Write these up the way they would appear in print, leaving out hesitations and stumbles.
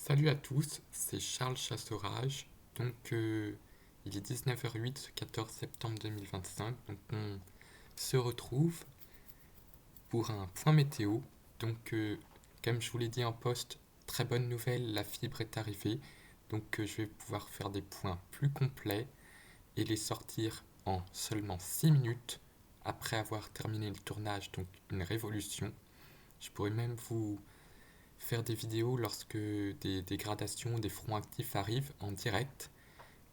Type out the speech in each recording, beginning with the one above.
Salut à tous, c'est Charles Chassorage. Il est 19h08 ce 14 septembre 2025. Donc, on se retrouve pour un point météo. Comme je vous l'ai dit en poste, très bonne nouvelle, la fibre est arrivée. Je vais pouvoir faire des points plus complets et les sortir en seulement 6 minutes après avoir terminé le tournage. Donc, une révolution. Je pourrais même vous faire des vidéos lorsque des dégradations, des fronts actifs arrivent en direct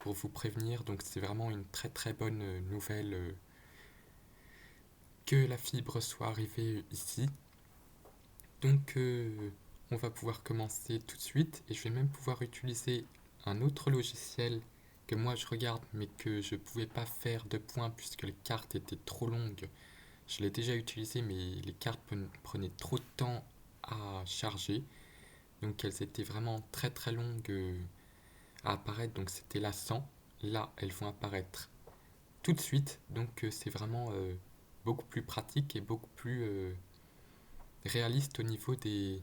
pour vous prévenir. Donc c'est vraiment une très très bonne nouvelle que la fibre soit arrivée ici. Donc on va pouvoir commencer tout de suite et je vais même pouvoir utiliser un autre logiciel que moi je regarde mais que je ne pouvais pas faire de points puisque les cartes étaient trop longues. Je l'ai déjà utilisé mais les cartes prenaient trop de temps à charger. Donc elles étaient vraiment très très longues à apparaître. Donc c'était la 100. Là, elles vont apparaître tout de suite. C'est vraiment beaucoup plus pratique et beaucoup plus réaliste au niveau des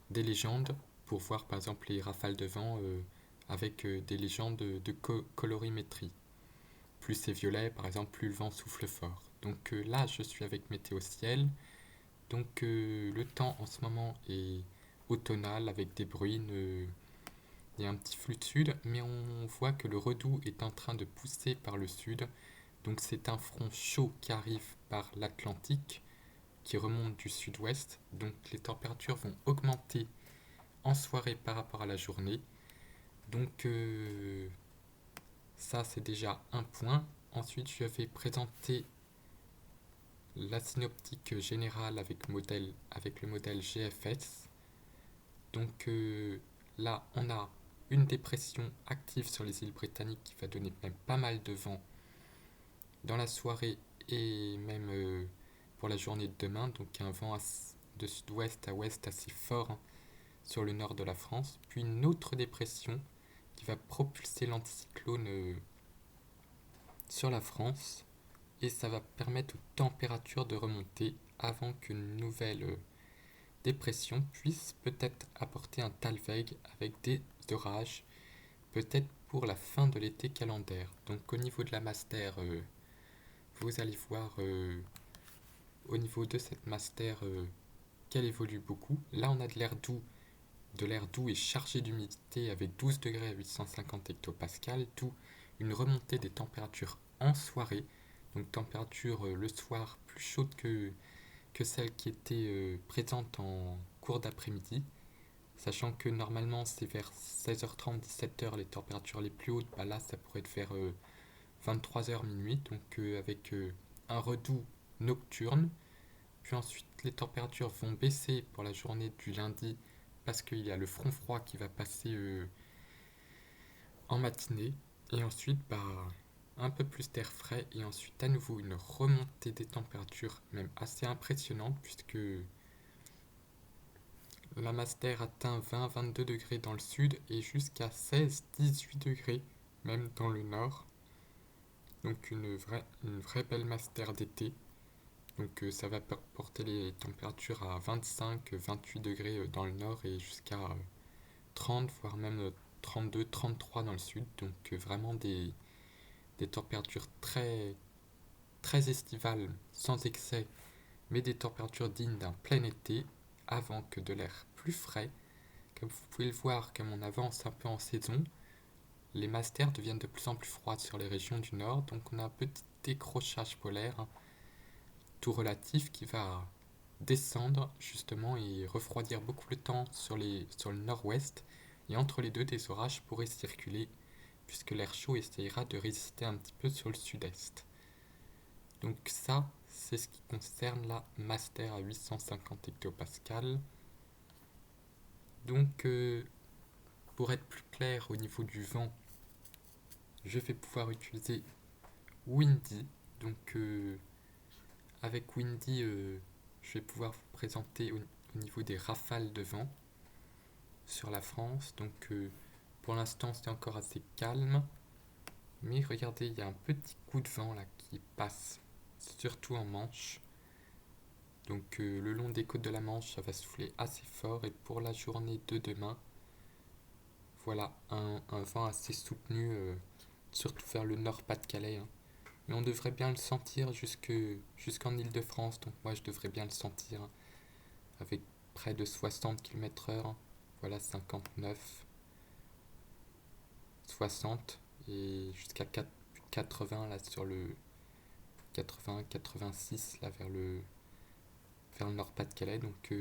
légendes pour voir par exemple les rafales de vent avec des légendes de colorimétrie. Plus c'est violet, par exemple, plus le vent souffle fort. Là, je suis avec Météo Ciel. Le temps en ce moment est automnal avec des bruines. Il y a un petit flux de sud, mais on voit que le redout est en train de pousser par le sud. Donc c'est un front chaud qui arrive par l'Atlantique, qui remonte du sud-ouest. Donc les températures vont augmenter en soirée par rapport à la journée. Donc euh, Ça c'est déjà un point. Ensuite je vais présenter la synoptique générale avec le modèle GFS. Donc euh, Là on a une dépression active sur les îles britanniques qui va donner même pas mal de vent dans la soirée et même pour la journée de demain. Donc un vent de sud-ouest à ouest assez fort sur le nord de la France. Puis une autre dépression qui va propulser l'anticyclone sur la France. Et ça va permettre aux températures de remonter avant qu'une nouvelle dépression puisse peut-être apporter un talweg avec des orages, peut-être pour la fin de l'été calendaire. Donc au niveau de la master, vous allez voir au niveau de cette master qu'elle évolue beaucoup. Là, on a de l'air doux et chargé d'humidité avec 12 degrés à 850 hectopascales, d'où une remontée des températures en soirée. Donc température le soir plus chaude que celle qui était présente en cours d'après-midi. Sachant que normalement c'est vers 16h30, 17h les températures les plus hautes, bah là ça pourrait être vers 23h minuit, avec un redout nocturne. Puis ensuite, les températures vont baisser pour la journée du lundi parce qu'il y a le front froid qui va passer en matinée. Et ensuite, un peu plus d'air frais. Et ensuite, à nouveau, une remontée des températures, même assez impressionnante, puisque la Master atteint 20-22 degrés dans le sud et jusqu'à 16-18 degrés, même dans le nord. Donc une vraie belle Master d'été. Ça va porter les températures à 25-28 degrés dans le nord et jusqu'à 30, voire même 32-33 dans le sud. Vraiment des températures très, très estivales, sans excès, mais des températures dignes d'un plein été, avant que de l'air plus frais. Comme vous pouvez le voir, comme on avance un peu en saison, les masters deviennent de plus en plus froides sur les régions du nord. Donc on a un petit décrochage polaire, tout relatif qui va descendre justement et refroidir beaucoup le temps sur le nord-ouest. Et entre les deux, des orages pourraient circuler puisque l'air chaud essayera de résister un petit peu sur le sud-est. Donc ça, c'est ce qui concerne la Master à 850 hectopascales. Donc pour être plus clair au niveau du vent, je vais pouvoir utiliser Windy. Donc avec Windy, je vais pouvoir vous présenter au niveau des rafales de vent sur la France. Pour l'instant, c'est encore assez calme. Mais regardez, il y a un petit coup de vent là qui passe, surtout en Manche. Le long des côtes de la Manche, ça va souffler assez fort. Et pour la journée de demain, Voilà, un vent assez soutenu, surtout vers le Nord-Pas-de-Calais, hein. Mais on devrait bien le sentir jusqu'en Île-de-France, donc moi je devrais bien le sentir, hein, avec près de 60 km/h. Voilà, 59, 60 et jusqu'à 80 là sur le 80, 86 là vers le Nord-Pas-de-Calais. Donc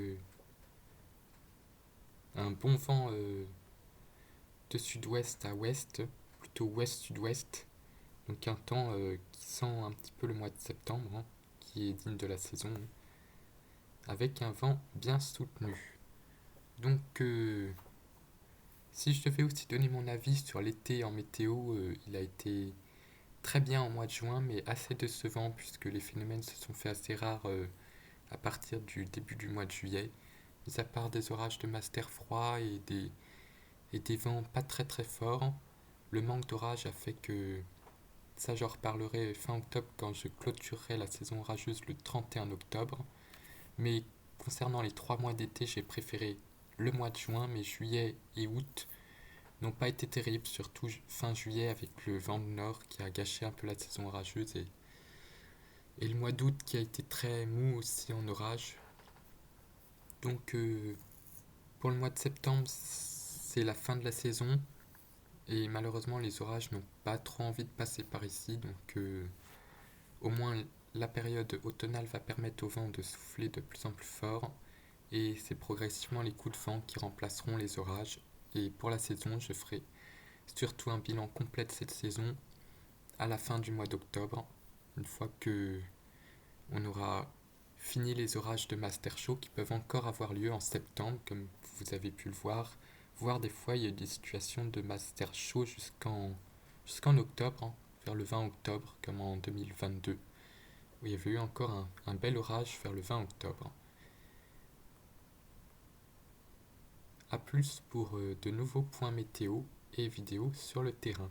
un bon vent de sud-ouest à ouest, plutôt ouest-sud-ouest. Donc un temps qui sent un petit peu le mois de septembre, hein, qui est digne de la saison, avec un vent bien soutenu. Donc si je devais aussi donner mon avis sur l'été en météo, il a été très bien en mois de juin, mais assez décevant puisque les phénomènes se sont fait assez rares à partir du début du mois de juillet. Mis à part des orages de master froid et des vents pas très très forts, le manque d'orage a fait que, ça j'en reparlerai fin octobre quand je clôturerai la saison orageuse le 31 octobre. Mais concernant les 3 mois d'été, j'ai préféré le mois de juin, mais juillet et août n'ont pas été terribles, surtout fin juillet avec le vent du nord qui a gâché un peu la saison orageuse et le mois d'août qui a été très mou aussi en orage. Donc pour le mois de septembre, c'est la fin de la saison et malheureusement les orages n'ont pas trop envie de passer par ici. Donc au moins la période automnale va permettre au vent de souffler de plus en plus fort et c'est progressivement les coups de vent qui remplaceront les orages. Et pour la saison, je ferai surtout un bilan complet de cette saison à la fin du mois d'octobre, une fois que on aura fini les orages de Master Show qui peuvent encore avoir lieu en septembre, comme vous avez pu le voir. Voire des fois, il y a des situations de Master Show jusqu'en octobre, hein, vers le 20 octobre, comme en 2022, où il y avait eu encore un bel orage vers le 20 octobre. A plus pour de nouveaux points météo et vidéos sur le terrain.